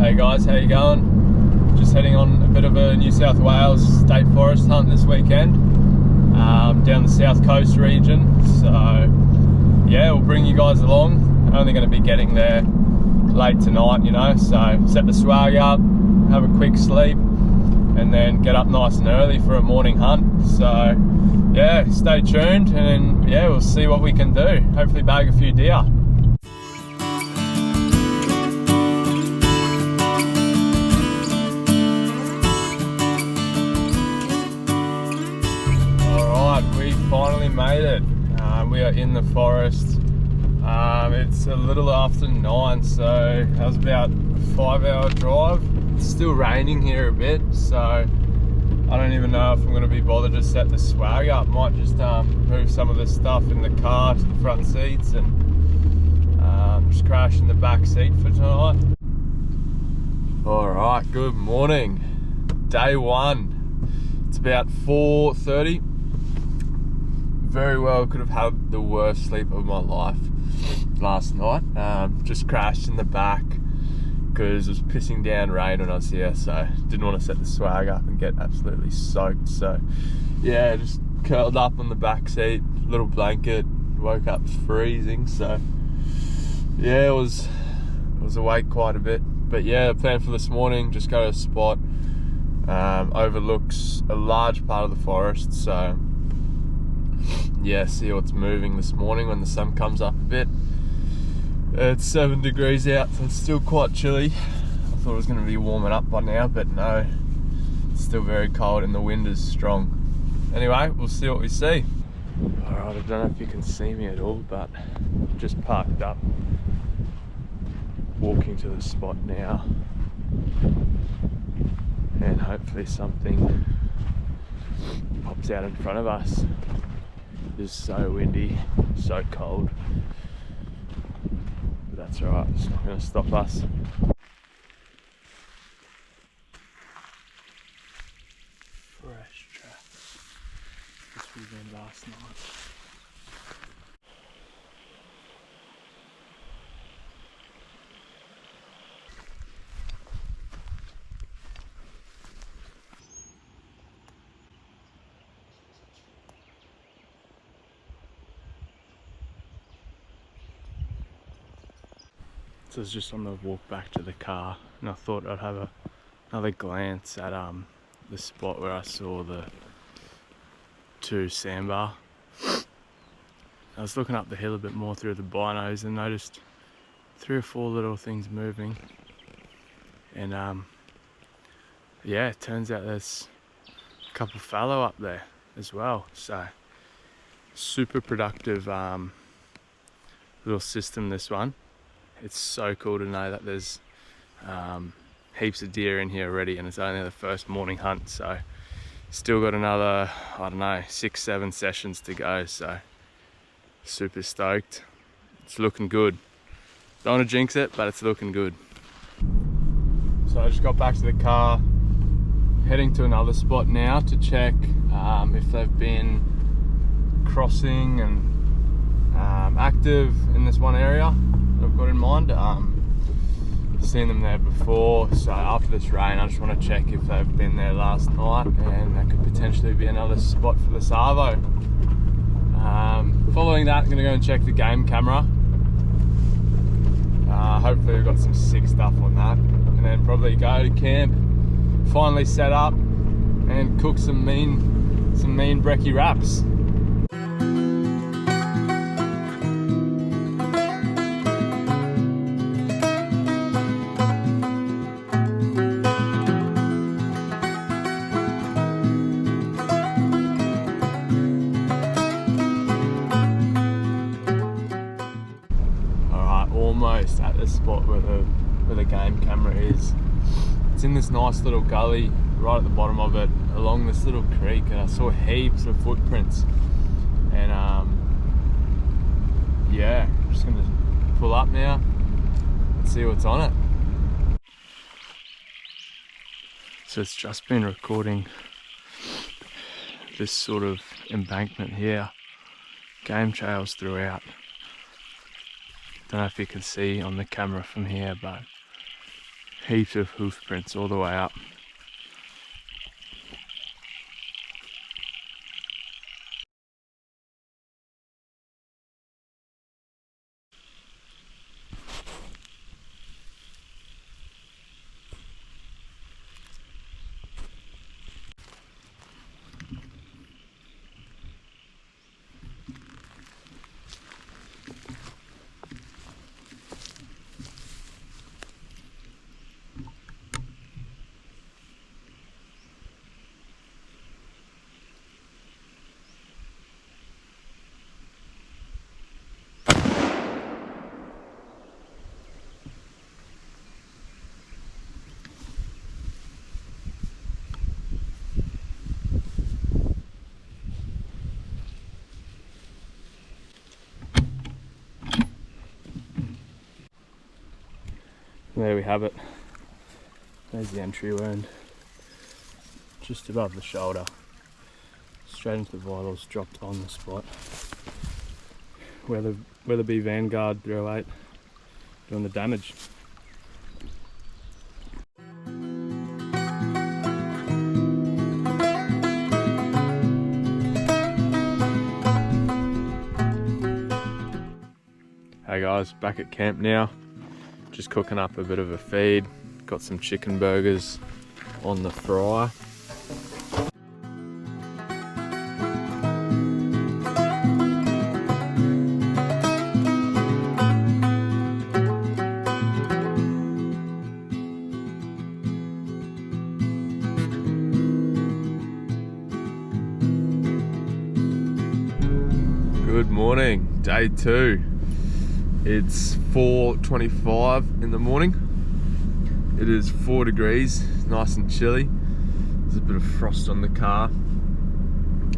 Hey guys, how you going? Just heading on a bit of a New South Wales state forest hunt this weekend, down the south coast region. So yeah, we'll bring you guys along. Only going to be getting there late tonight, you know, so set the swag up, have a quick sleep, and then get up nice and early for a morning hunt. So yeah, stay tuned, and yeah, we'll see what we can do. Hopefully bag a few deer. We finally made it. We are in the forest. It's a little after 9, so that was about a 5-hour drive. It's still raining here a bit, so I don't even know if I'm going to be bothered to set the swag up. Might just move some of the stuff in the car to the front seats and just crash in the back seat for tonight. Alright, good morning. Day 1. It's about 4:30. Very well could have had the worst sleep of my life last night. Just crashed in the back because it was pissing down rain when I was here, so didn't want to set the swag up and get absolutely soaked. So yeah, just curled up on the back seat, little blanket, woke up freezing. So yeah, I was awake quite a bit. But yeah, the plan for this morning, just go to a spot overlooks a large part of the forest, so yeah, see what's moving this morning when the sun comes up a bit. It's 7 degrees out, so it's still quite chilly. I thought it was going to be warming up by now, but no, it's still very cold and the wind is strong. Anyway, we'll see what we see. Alright, I don't know if you can see me at all, but I've just parked up, walking to the spot now, and hopefully something pops out in front of us. It's so windy, so cold, but that's alright, it's not going to stop us. Fresh tracks. This would have been last night. So I was just on the walk back to the car, and I thought I'd have another glance at the spot where I saw the 2 sandbar. I was looking up the hill a bit more through the binos and noticed 3 or 4 little things moving, and yeah, it turns out there's a couple fallow up there as well. So super productive little system, this one. It's so cool to know that there's heaps of deer in here already, and it's only the first morning hunt, so still got another, I don't know, 6-7 sessions to go, so super stoked. It's looking good. Don't want to jinx it, but it's looking good. So I just got back to the car, heading to another spot now to check if they've been crossing and active in this one area I've got in mind. Seen them there before, so after this rain I just want to check if they've been there last night, and that could potentially be another spot for the Savo. Following that, I'm going to go and check the game camera. Hopefully we've got some sick stuff on that, and then probably go to camp, finally set up and cook some mean brekkie wraps. Almost at the spot where the game camera is. It's in this nice little gully right at the bottom of it, along this little creek, and I saw heaps of footprints, and yeah, I'm just gonna pull up now and see what's on it. So it's just been recording this sort of embankment here, game trails throughout. Don't know if you can see on the camera from here, but Heaps of hoof prints all the way up. There we have it. There's the entry wound. Just above the shoulder. Straight into the vitals, dropped on the spot. Weatherby Vanguard 308 doing the damage. Hey guys, back at camp now. Just cooking up a bit of a feed. Got some chicken burgers on the fryer. Good morning, day 2. It's 4:25 in the morning. It is 4 degrees, nice and chilly. There's a bit of frost on the car.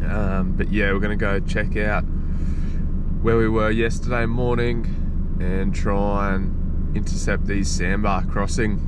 But yeah, we're gonna go check out where we were yesterday morning and try and intercept these sandbar crossing.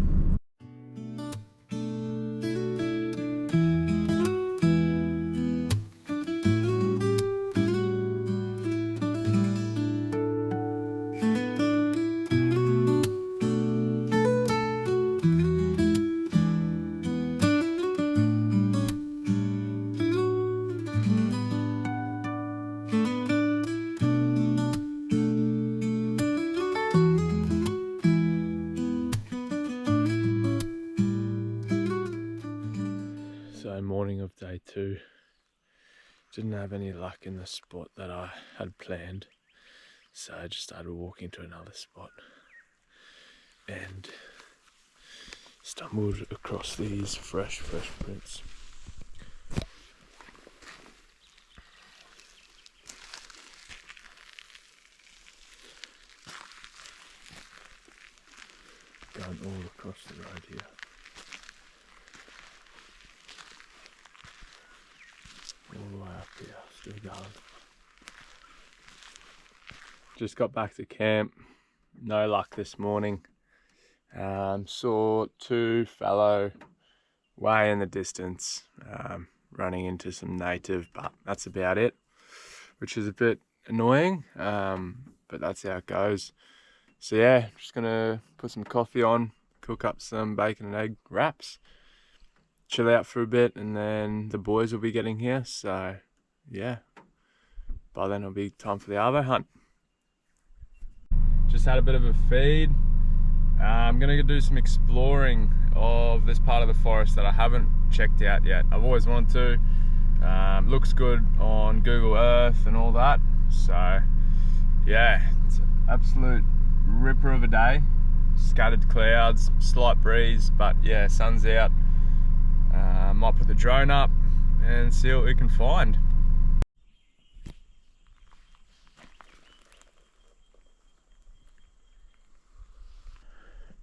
So morning of day 2, didn't have any luck in the spot that I had planned, so I just started walking to another spot and stumbled across these fresh prints. Going all across the road here. All the way up here, still going. Just got back to camp, no luck this morning. Saw 2 fallow way in the distance, running into some native, but that's about it, which is a bit annoying, but that's how it goes. So yeah, just gonna put some coffee on, cook up some bacon and egg wraps, chill out for a bit, and then the boys will be getting here, so yeah, by then it'll be time for the arvo hunt. Just had a bit of a feed. I'm gonna do some exploring of this part of the forest that I haven't checked out yet. I've always wanted to. Looks good on Google Earth and all that, so yeah, it's an absolute ripper of a day. Scattered clouds, slight breeze, but yeah, sun's out. Might put the drone up and see what we can find.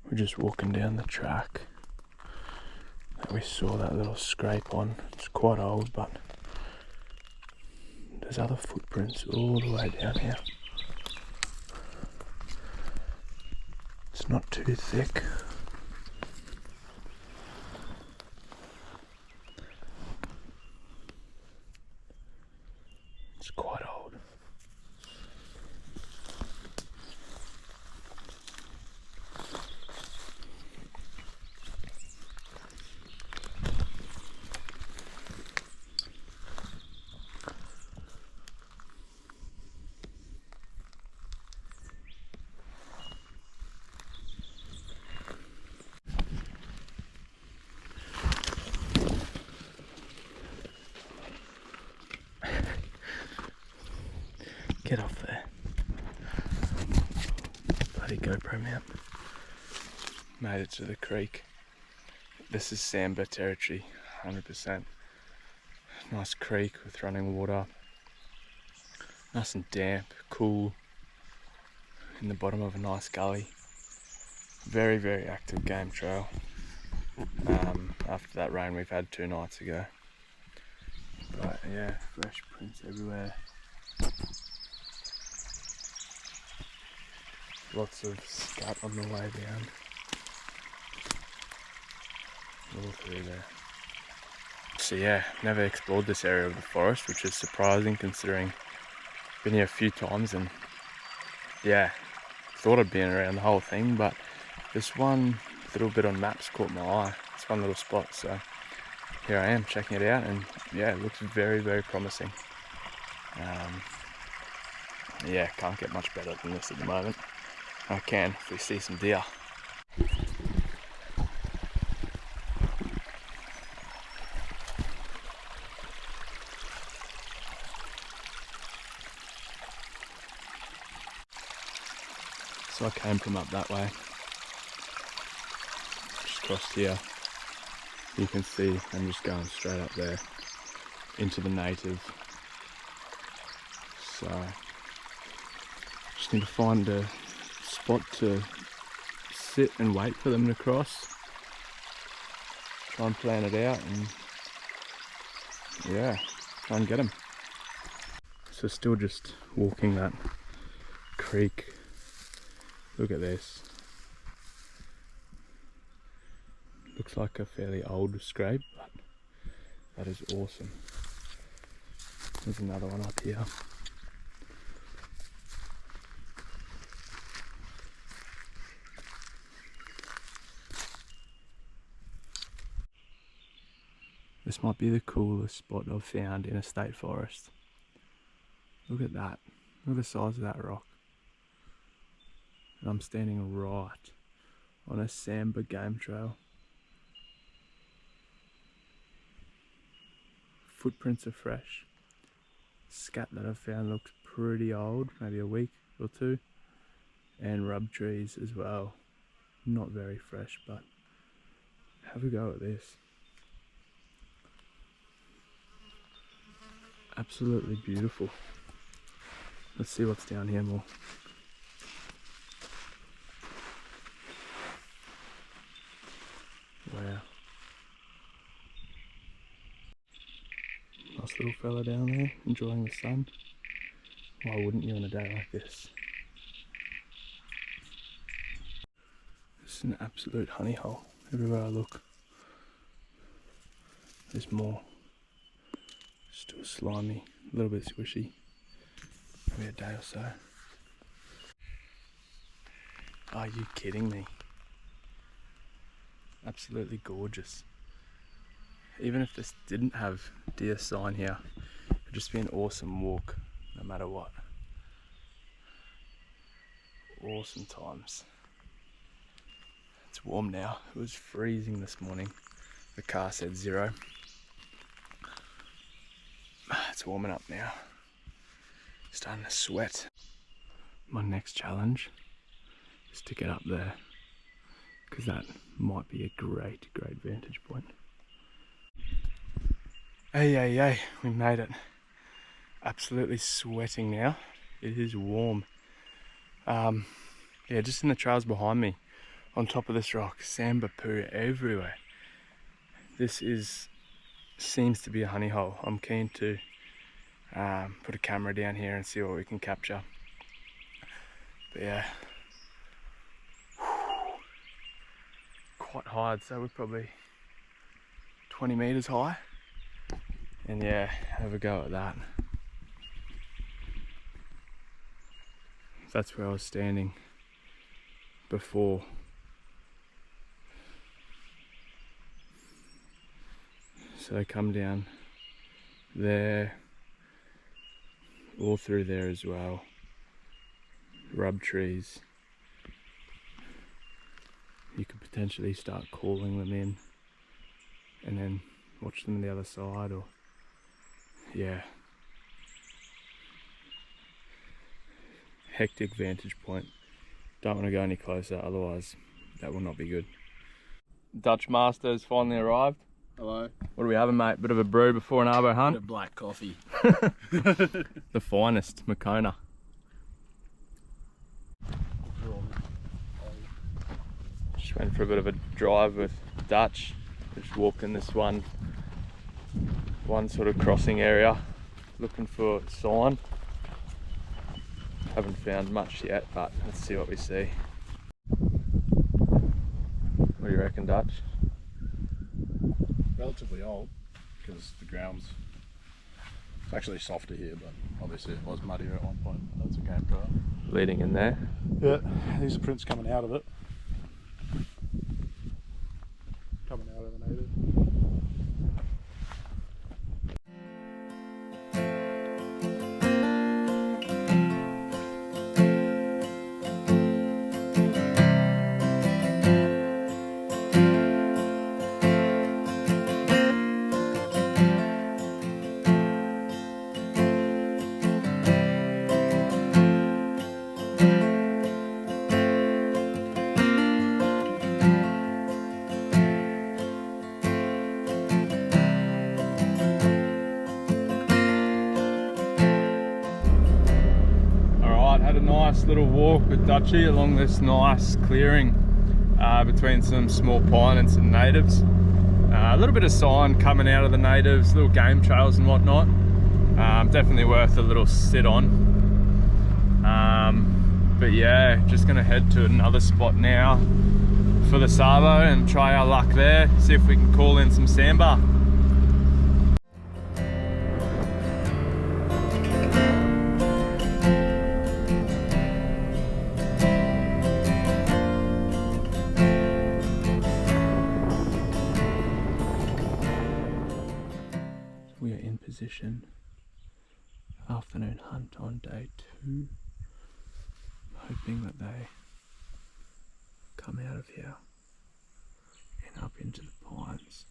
We're just walking down the track that we saw that little scrape on. It's quite old, but there's other footprints all the way down here. It's not too thick. It's quite old. paramount. Made it to the creek. This is Samba territory, 100%. Nice creek with running water. Nice and damp, cool, in the bottom of a nice gully. Very, very active game trail. After that rain we've had 2 nights ago. But yeah, fresh prints everywhere. Lots of scat on the way down. All through there. So yeah, never explored this area of the forest, which is surprising considering I've been here a few times and yeah, thought I'd been around the whole thing, but this one little bit on maps caught my eye. It's one little spot, so here I am checking it out, and yeah, it looks very, very promising. Yeah, can't get much better than this at the moment. I can if we see some deer. So I came from up that way, just crossed here. You can see I'm just going straight up there into the native. So just need to find a spot to sit and wait for them to cross. Try and plan it out and yeah, try and get them. So still just walking that creek. Look at this. Looks like a fairly old scrape, but that is awesome. There's another one up here. This might be the coolest spot I've found in a state forest. Look at that. Look at the size of that rock. And I'm standing right on a Samba game trail. Footprints are fresh. Scat that I've found looks pretty old, maybe a week or 2. And rub trees as well. Not very fresh, but have a go at this. Absolutely beautiful. Let's see what's down here more. Wow. Nice little fella down there, enjoying the sun. Why wouldn't you on a day like this? This is an absolute honey hole. Everywhere I look, there's more. Still slimy, a little bit squishy. Maybe a day or so. Are you kidding me? Absolutely gorgeous. Even if this didn't have deer sign here, it'd just be an awesome walk, no matter what. Awesome times. It's warm now. It was freezing this morning. The car said 0. It's warming up now. Starting to sweat. My next challenge is to get up there, because that might be a great vantage point. Hey, we made it. Absolutely sweating now. It is warm. Yeah, just in the trails behind me, on top of this rock, Samba poo everywhere. This seems to be a honey hole. I'm keen to put a camera down here and see what we can capture. But yeah, quite high. I'd say we're probably 20 meters high. And yeah, have a go at that. That's where I was standing before. So I come down there, all through there as well. Rub trees. You could potentially start calling them in and then watch them on the other side, or yeah. Hectic vantage point. Don't want to go any closer, otherwise that will not be good. Dutch master has finally arrived. Hello. What are we having, mate? Bit of a brew before an arbo hunt? Bit of black coffee. The finest, Makona. Just went for a bit of a drive with Dutch. Just walking this one sort of crossing area, looking for a sign. Haven't found much yet, but let's see what we see. What do you reckon, Dutch? Relatively old, because the ground's it's actually softer here, but obviously it was muddier at one point. That's a game trail. Leading in there. Yeah, these are prints coming out of it. Coming out of the native. Had a nice little walk with Dutchy along this nice clearing between some small pine and some natives. A little bit of sign coming out of the natives, little game trails and whatnot. Definitely worth a little sit on. But yeah, just gonna head to another spot now for the Savo and try our luck there, see if we can call in some sandbar. We are in position. Afternoon hunt on day 2. Hoping that they come out of here and up into the pines.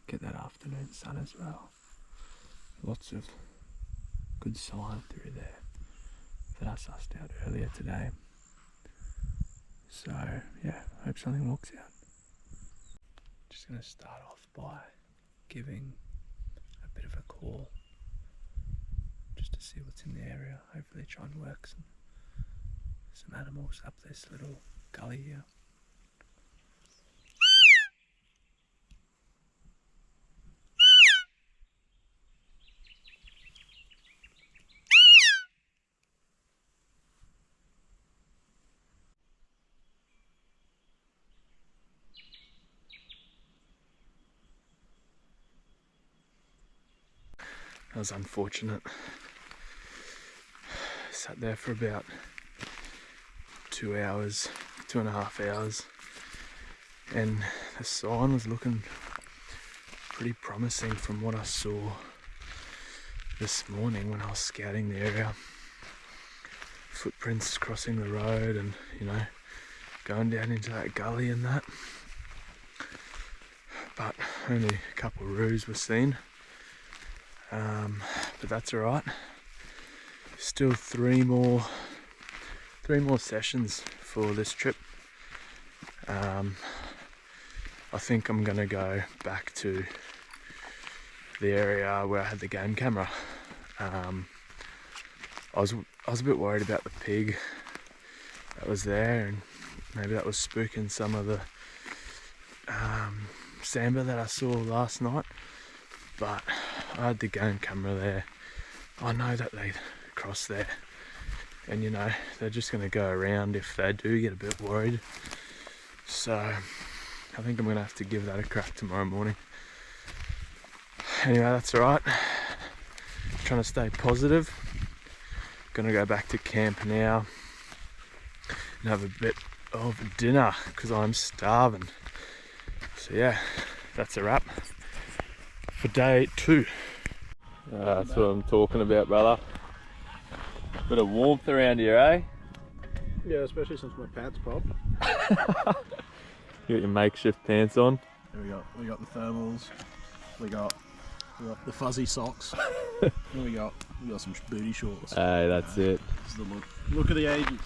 Get that afternoon sun as well. Lots of good sign through there that I sussed out earlier today. So yeah, hope something walks out. Just going to start off by giving a bit of a call just to see what's in the area. Hopefully try and work some animals up this little gully here. That was unfortunate. Sat there for about 2 hours, 2.5 hours, and the sign was looking pretty promising from what I saw this morning when I was scouting the area. Footprints crossing the road and, you know, going down into that gully and that. But only a couple of roos were seen. But that's alright. Still three more sessions for this trip. I think I'm gonna go back to the area where I had the game camera. I was a bit worried about the pig that was there, and maybe that was spooking some of the sambar that I saw last night. But I had the game camera there. I know that they cross there, and you know, they're just going to go around if they do get a bit worried. So I think I'm going to have to give that a crack tomorrow morning. Anyway, that's alright. Trying to stay positive. Gonna go back to camp now and have a bit of dinner because I'm starving. So yeah, that's a wrap for day 2. That's what I'm talking about, brother. Bit of warmth around here, eh? Yeah, especially since my pants popped. You got your makeshift pants on. There we got the thermals. We got The fuzzy socks. What do we got? We got some booty shorts. Hey, that's it. This is the look. Look at the ages.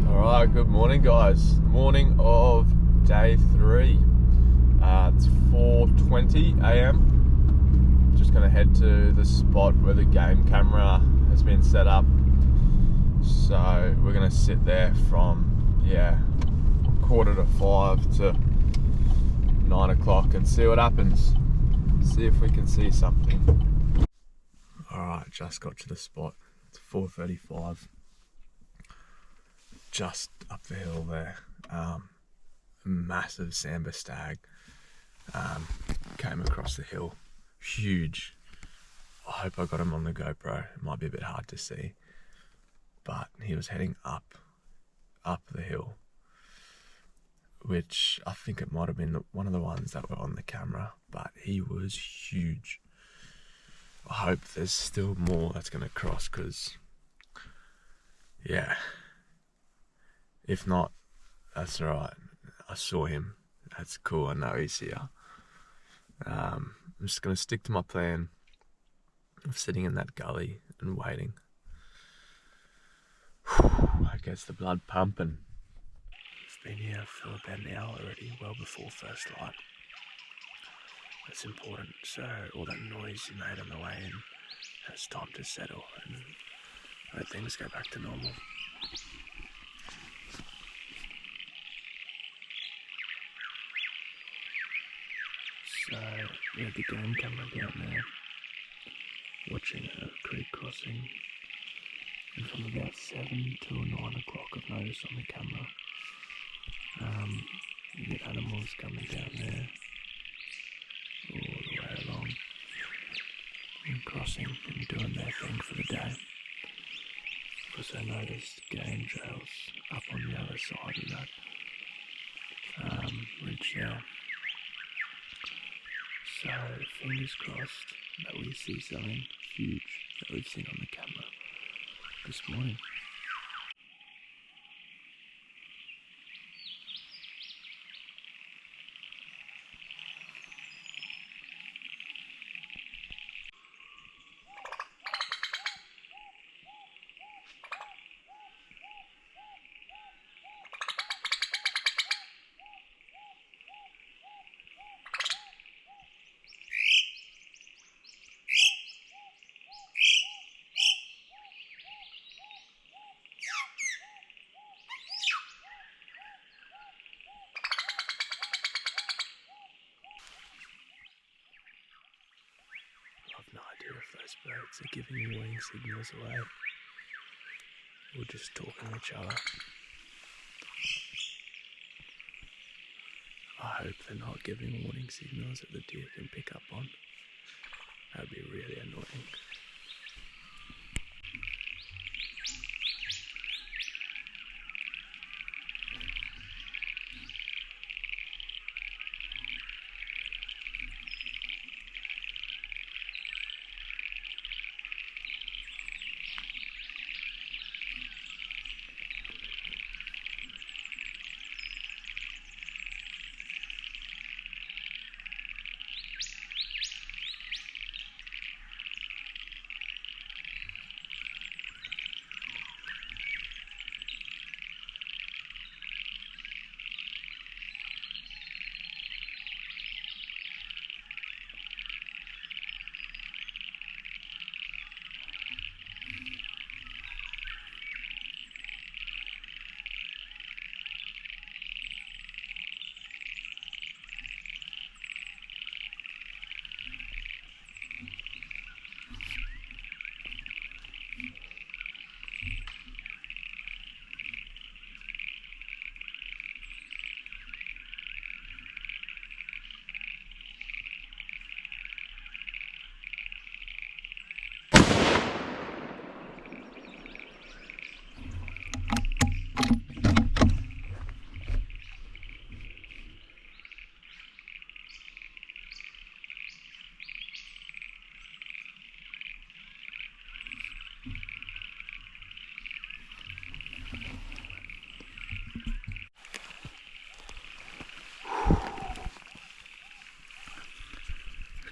Alright, good morning guys. Morning of day 3. It's 4:20 AM. Just gonna head to the spot where the game camera has been set up. So we're gonna sit there from 4:45 to 9 o'clock and see what happens. See if we can see something. Alright, just got to the spot. It's 4:35. Just up the hill there. Massive sambar stag came across the hill. Huge. I hope I got him on the GoPro. It might be a bit hard to see, but he was heading up the hill, which I think it might have been one of the ones that were on the camera, but he was huge. I hope there's still more that's going to cross, because if not, that's alright. I saw him. That's cool. I know he's here. I'm just going to stick to my plan of sitting in that gully and waiting. I guess the blood pumping. I've been here for about an hour already, well before first light. That's important. So all that noise you made on the way in has time to settle and let things go back to normal. So we had the game camera down there, watching a creek crossing, and from about 7 till 9 o'clock I've noticed on the camera, you get animals coming down there, all the way along, and crossing and doing their thing for the day. Also noticed game trails up on the other side of that ridge now. So fingers crossed that we see something huge that we've seen on the camera this morning. I've no idea if those birds are giving warning signals away or just talking to each other. I hope they're not giving warning signals that the deer can pick up on. That'd be really annoying.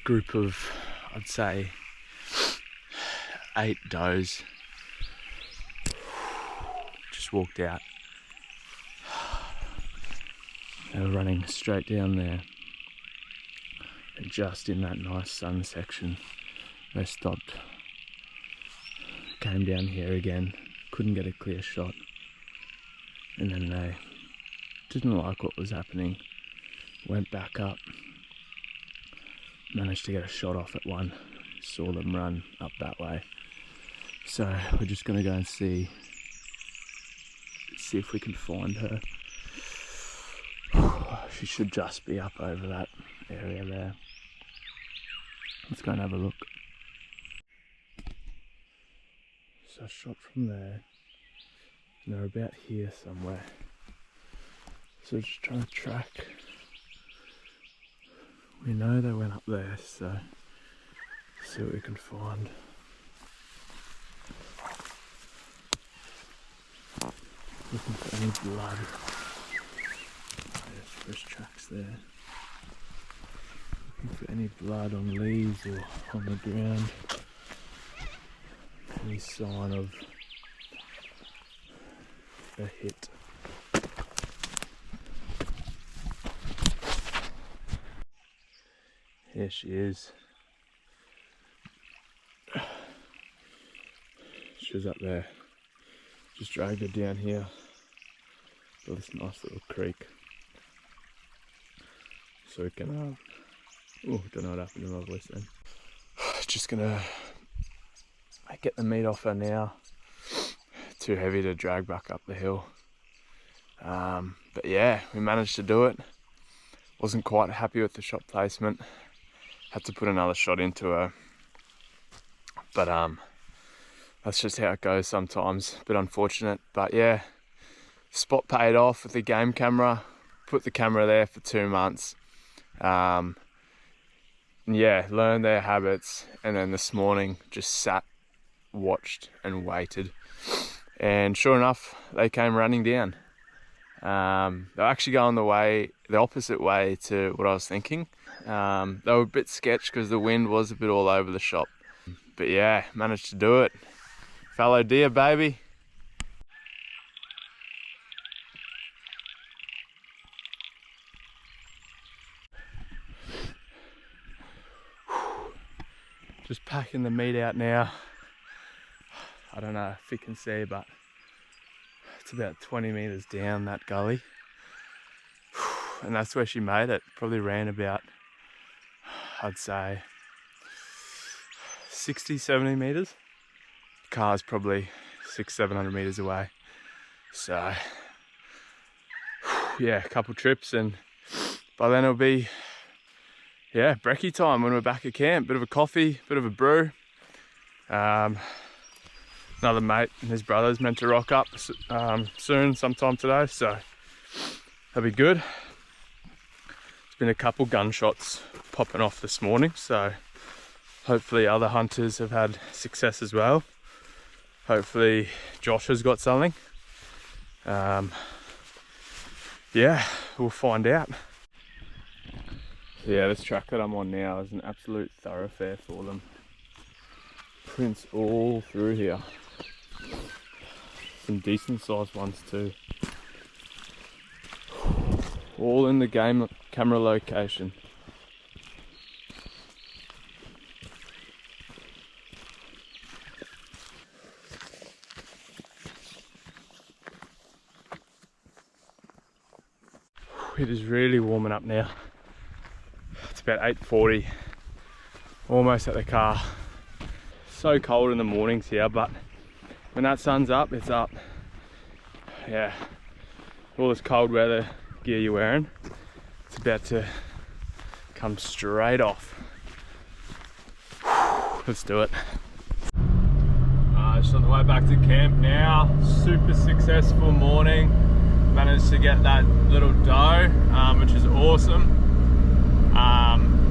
group of, I'd say, 8 does. Just walked out. They were running straight down there. And just in that nice sun section, they stopped. Came down here again, couldn't get a clear shot. And then they didn't like what was happening. Went back up. Managed to get a shot off at one. Saw them run up that way. So we're just gonna go and see if we can find her. She should just be up over that area there. Let's go and have a look. So I shot from there, and they're about here somewhere. So just trying to track. We know they went up there, so see what we can find. Looking for any blood. There's fresh tracks there. Looking for any blood on leaves or on the ground. Any sign of a hit. Here she is. She was up there. Just dragged her down here to this nice little creek. So we can, oh, don't know what happened to my voice then. Just gonna get the meat off her now. Too heavy to drag back up the hill. But yeah, we managed to do it. Wasn't quite happy with the shot placement. Had to put another shot into her. But that's just how it goes sometimes. A bit unfortunate, but yeah. Spot paid off with the game camera. Put the camera there for 2 months. Yeah, learned their habits, and then this morning just sat, watched and waited, and sure enough they came running down. They were actually going the opposite way to what I was thinking. They were a bit sketched because the wind was a bit all over the shop, but yeah, managed to do it. Fallow deer, baby. Just packing the meat out now. I don't know if you can see, but it's about 20 meters down that gully. And that's where she made it. Probably ran about, I'd say, 60, 70 meters. The car's probably 600-700 meters away. So, yeah, a couple trips, and by then it'll be, yeah, brekkie time when we're back at camp. Bit of a coffee, bit of a brew. Another mate and his brother's meant to rock up soon, sometime today, so that'll be good. There's been a couple gunshots popping off this morning, so hopefully other hunters have had success as well. Hopefully Josh has got something. Yeah, we'll find out. Yeah, this track that I'm on now is an absolute thoroughfare for them. Prints all through here. Some decent sized ones too. All in the game camera location. It is really warming up now. It's about 8:40, almost at the car. So cold in the mornings here, but when that sun's up, it's up. Yeah, all this cold weather gear you're wearing, it's about to come straight off. Let's do it. Just on the way back to camp now. Super successful morning. Managed to get that little doe, which is awesome.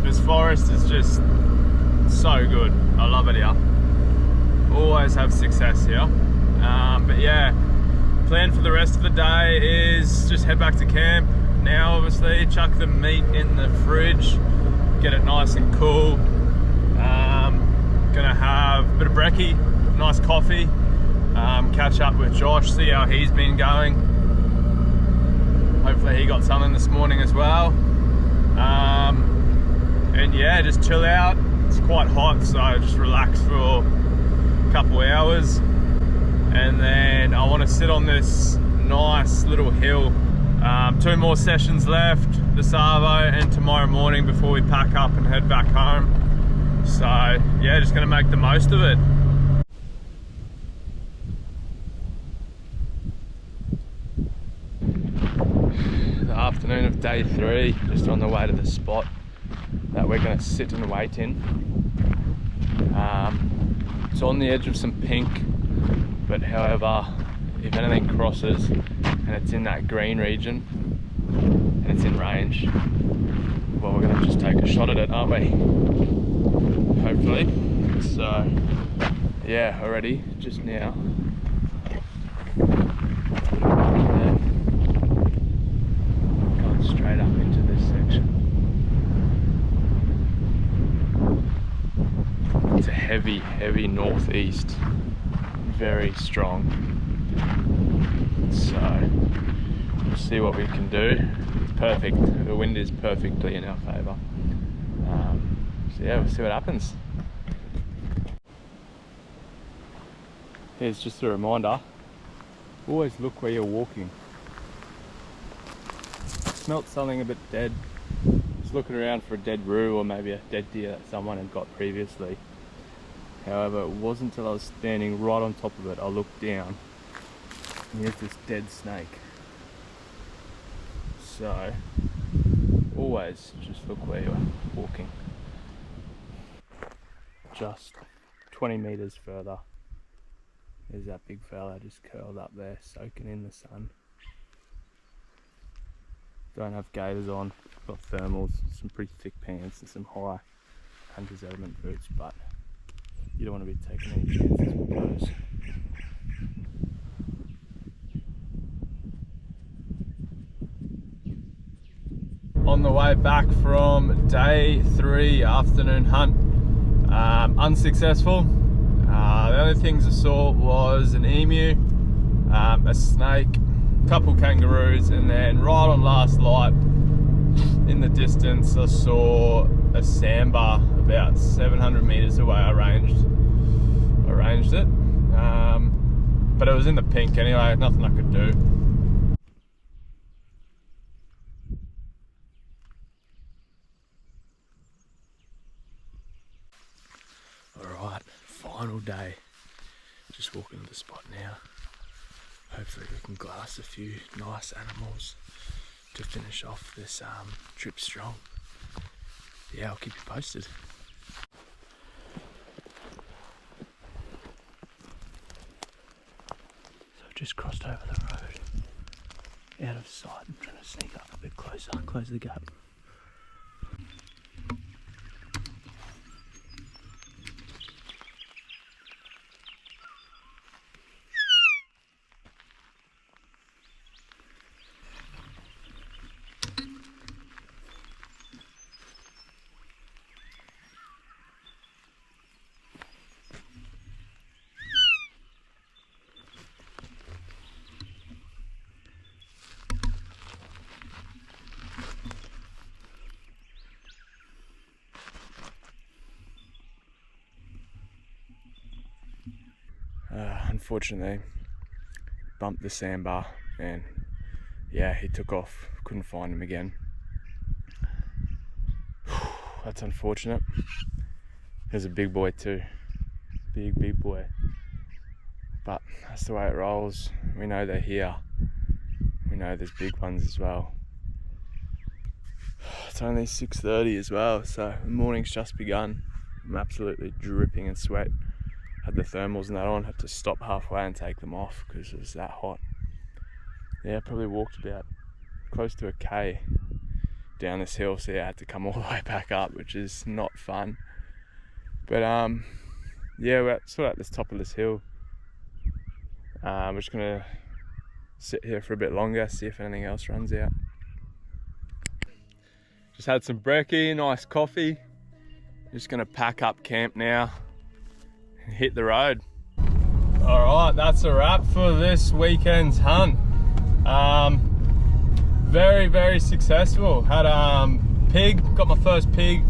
This forest is just so good. I love it here. Always have success here. But yeah, plan for the rest of the day is just head back to camp now, obviously chuck the meat in the fridge, get it nice and cool. Gonna have a bit of brekkie, nice coffee, catch up with Josh, see how he's been going. Hopefully he got something this morning as well. And yeah, just chill out. It's quite hot, so just relax for a couple hours. And then I want to sit on this nice little hill. 2 more sessions left, the Savo, and tomorrow morning before we pack up and head back home. So yeah, just gonna make the most of it. The afternoon of day 3, just on the way to the spot that we're gonna sit and wait in. It's on the edge of some pink, but however, if anything crosses and it's in that green region and it's in range, well, we're gonna just take a shot at it, aren't we? Hopefully. So yeah, already just now. Going straight up into this section. It's a heavy northeast, very strong. So we'll see what we can do. It's perfect. The wind is perfectly in our favour. So yeah, we'll see what happens. Here's just a reminder, always look where you're walking. Smelt something a bit dead. Just looking around for a dead roo or maybe a dead deer that someone had got previously. However, it wasn't until I was standing right on top of it, I looked down and here's this dead snake. So always just look where you're walking. Just 20 meters further, there's that big fella just curled up there, soaking in the sun. Don't have gaiters on, got thermals, some pretty thick pants and some high hunter's element boots, but you don't want to be taking any chances with those. On the way back from day 3 afternoon hunt, unsuccessful. The only things I saw was an emu, a snake, a couple kangaroos, and then right on last light in the distance I saw a sandbar about 700 meters away. I arranged it, but it was in the pink anyway, nothing I could do. Alright, final day. Just walking to the spot now. Hopefully we can glass a few nice animals to finish off this trip strong. Yeah, I'll keep you posted. So I've just crossed over the road, out of sight. I'm trying to sneak up a bit closer, close the gap. Unfortunately, bumped the sandbar and yeah, he took off. Couldn't find him again. That's unfortunate. He's a big boy too. Big boy. But that's the way it rolls. We know they're here. We know there's big ones as well. It's only 6:30 as well, so the morning's just begun. I'm absolutely dripping in sweat. Had the thermals and that on, had to stop halfway and take them off because it was that hot. Yeah, probably walked about close to a K down this hill, so yeah, I had to come all the way back up, which is not fun. But yeah, we're sort of at this top of this hill. We're just gonna sit here for a bit longer, see if anything else runs out. Just had some brekkie, nice coffee. Just gonna pack up camp now and hit the road. All right, that's a wrap for this weekend's hunt. Very, very successful. Had pig, got my first pig,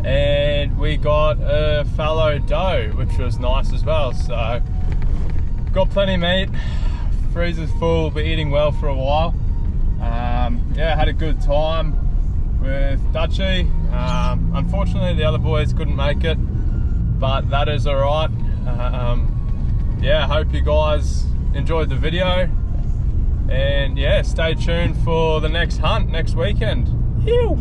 and we got a fallow doe, which was nice as well. So got plenty of meat, freezer's full, be eating well for a while. Yeah, had a good time with Dutchie. Unfortunately the other boys couldn't make it, but that is all right. Yeah, hope you guys enjoyed the video, and yeah, stay tuned for the next hunt next weekend. Ew.